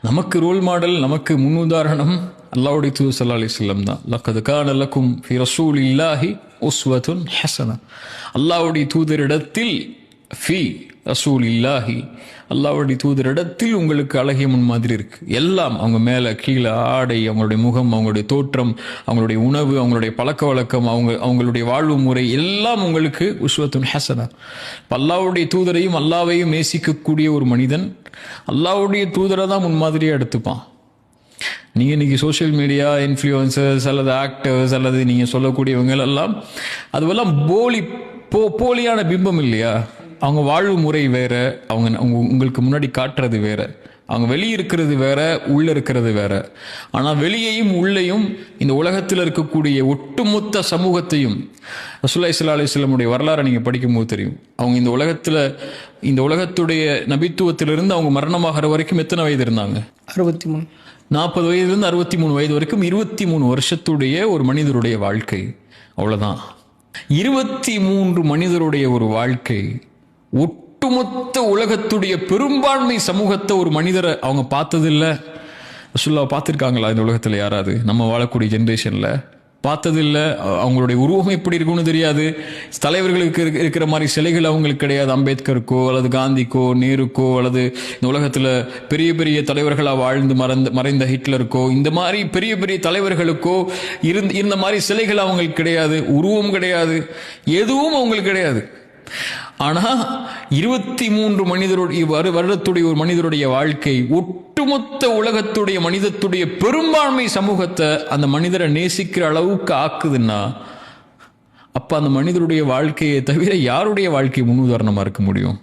நமக்கு role model, நமக்கு முன்னுதாரணம் அல்லாஹ்வுடைய தூதர் ஸல்லல்லாஹு அலைஹி வஸல்லம் தான். லக்கத் கான லக்கும் ஃபி ரசூலில்லாஹி உஸ்வத்துன் ஹஸனா. அல்லாஹ்வுடைய தூதரிடத்தில் ஃபி ரசூலில்லாஹி, அல்லாஹ்வுடைய தூதரிடத்தில் உங்களுக்கு அழகிய முன்மாதிரி இருக்கு. எல்லாம் அவங்க மேலே கீழே, ஆடை, அவங்களுடைய முகம், அவங்களுடைய தோற்றம், அவங்களுடைய உணவு, அவங்களுடைய பழக்க வழக்கம், அவங்களுடைய வாழ்வு முறை எல்லாம் உங்களுக்கு உஸ்வத்துன் ஹஸனா. அல்லாஹ்வுடைய தூதரையும் அல்லாஹ்வையும் நேசிக்கக்கூடிய ஒரு மனிதன் அல்லாஹ்வுடைய தூதரை தான் முன்மாதிரியாக எடுத்துப்பான். நீங்கள் இன்றைக்கி சோஷியல் மீடியா இன்ஃப்ளூயன்சர்ஸ் அல்லது ஆக்டர்ஸ் அல்லது நீங்கள் சொல்லக்கூடியவங்க எல்லாம் அதுவெல்லாம் போலியான பிம்பம் இல்லையா? அவங்க வாழ்வு முறை வேற, அவங்க உங்களுக்கு முன்னாடி காட்டுறது வேற, அவங்க வெளியே இருக்கிறது வேற, உள்ள இருக்கிறது வேற. ஆனால் வெளியையும் உள்ளேயும் இந்த உலகத்தில் இருக்கக்கூடிய ஒட்டுமொத்த சமூகத்தையும் ரசூலுல்லாஹி ஸல்லல்லாஹு அலைஹி வஸல்லமுடைய வரலாறை நீங்கள் படிக்கும்போது தெரியும். அவங்க இந்த உலகத்துடைய நபித்துவத்திலிருந்து அவங்க மரணமாகிற வரைக்கும் எத்தனை வயது இருந்தாங்க? 63. 40 வயதுலேருந்து 63 வயது வரைக்கும் 23 வருஷத்துடைய ஒரு மனிதருடைய வாழ்க்கை. அவ்வளோதான். 23 மனிதருடைய ஒரு வாழ்க்கை ஒட்டுமொத்த உலகத்துடைய பெரும்பான்மை சமூகத்தை ஒரு மனிதரை அவங்க பார்த்ததில்லை. ரசூலுல்லாஹ் பார்த்துருக்காங்களா இந்த உலகத்தில்? யாராவது நம்ம வாழக்கூடிய ஜென்ரேஷனில் பார்த்ததில்லை. அவங்களுடைய உருவம் எப்படி இருக்குன்னு தெரியாது. தலைவர்களுக்கு இருக்கிற மாதிரி சிலைகள் அவங்களுக்கு கிடையாது. அம்பேத்கருக்கோ அல்லது காந்திக்கோ நேருக்கோ அல்லது இந்த உலகத்தில் பெரிய பெரிய தலைவர்களாக வாழ்ந்து மறைந்த ஹிட்லருக்கோ இந்த மாதிரி பெரிய பெரிய தலைவர்களுக்கோ இருந்த மாதிரி சிலைகள் அவங்களுக்கு கிடையாது. உருவம் கிடையாது, எதுவும் அவங்களுக்கு கிடையாது. ஆனால் 23 வருடத்துடைய ஒரு மனிதருடைய வாழ்க்கை ஒட்டுமொத்த உலகத்துடைய மனிதத்துடைய பெரும்பான்மை சமூகத்தை அந்த மனிதரை நேசிக்கிற அளவுக்கு ஆக்குதுன்னா, அப்ப அந்த மனிதருடைய வாழ்க்கையை தவிர யாருடைய வாழ்க்கை முன்னுதாரணமா இருக்க முடியும்?